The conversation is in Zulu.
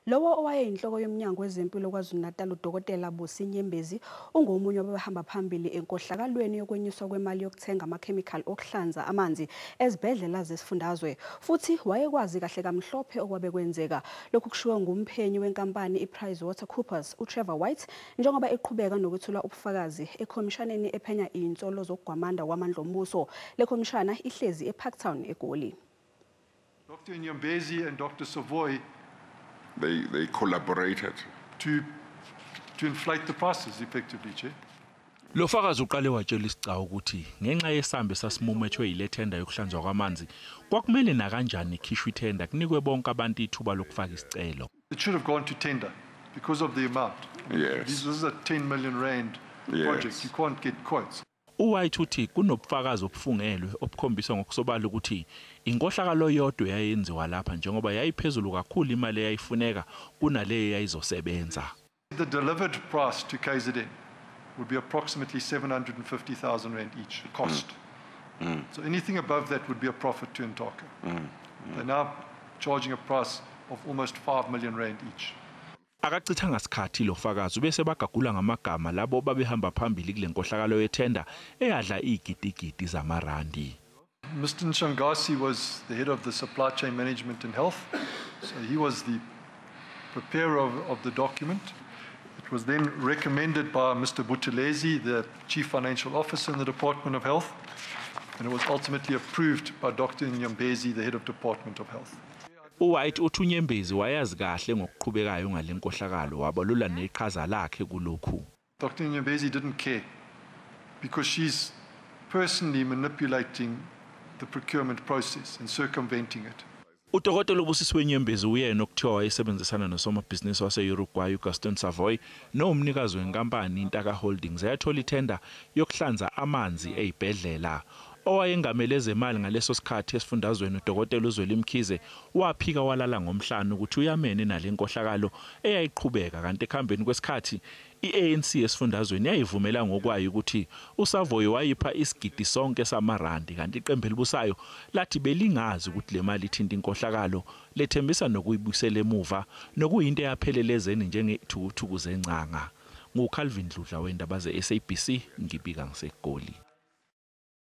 Lowo owayeyiNhloko yoMnyango wezempilo KwaZulu Natal uDokotela uBusi Nyembezi ungomunye wababehamba phambili enkohlakalweni yokwenyuswa kwemali yokuthenga amakhemikhali okuhlanza amanzi ezibhedlela zesifundazwe futhi wayekwazi kahle kamhlophe okwabe kwenzeka. Lokhu kushiwo ngumphenyi wenkampani iPricewaterhouseCoopers uTrevor njengoba eqhubeka nokwethula ubufakazi ekhomishaneni ephenya izinsolo zokugwamanda kwamandla ombuso. Le khomishana ihlezi eParktown eGoli. Dr. Nyembezi and Dr. Savoy They collaborated to inflate the prices effectively, Chair. Lo fakazi uqale watshela isicaba ukuthi ngenxa yesambe sasimumethwe ile tender yokuhlanzwa kwamanzi kwakumele na kanjani ikhishwe tender kunikwe bonke abantu ithuba lokufaka isicelo. It should have gone to tender because of the amount. Yes. This is a 10 million rand project. Yes. You can't get quotes. White uthi kunobufakazi obufungelwe obukhombisa ngokusobala ukuthi inkohlakalo yodwa yayenziwa lapha njengoba yayiphezulu kakhulu imali eyayifuneka kunale yayizosebenza. The delivered price to KZN would be approximately 750,000 rand each cost. So anything above that would be a profit to Ntaka. They're now charging a price of almost 5 million rand each. Akachithanga sikhathi lo fakazi bese bagagula ngamagama labo babehamba phambili kule nkohlakalo yethenda eyadla igidigidi zamarandi. Mr. Nshangasi was the head of the supply chain management and health. So he was the preparer of the document. It was then recommended by Mr. Buthelezi, the chief financial officer in the Department of Health, and it was ultimately approved by Dr. Nyembezi, the head of Department of Health. White uthi Nyembezi wayazi kahle ngokuqhubekayo ngale nkohlakalo wabalula neqhaza lakhe kulokhu. Dr. Nyembezi didn't care because she's personally manipulating the procurement process and circumventing it. uDokotela uBusi weNyembezi uyena okuthiwa wayesebenzisana nosomabhizinisi wase-Uruguay uGaston Savoy nomnikazi wenkampani Ntaka Holdings eyathola itender yokuhlanza amanzi ezibhedlela. Owayengamele ezemali ngaleso sikhathi esifundazweni uDokotela uZwelimkhize waphika walala ngomhlanu ukuthi uyamene nale nkohlakalo eyayiqhubeka kanti ekhambeni kwesikhathi iANC esifundazweni yayivumela ngokwayo ukuthi uSavoy wayipha isigidi sonke samarandi kanti iqembu elibusayo lathi belingazi ukuthi le mali ithinta inkohlakalo lethembisa nokuyibusela emuva nokuyinto eyaphelelezeni njengethuthukuz encanga. NguCalvin Dludla wendaba zeSABC ngibika ngiseGoli.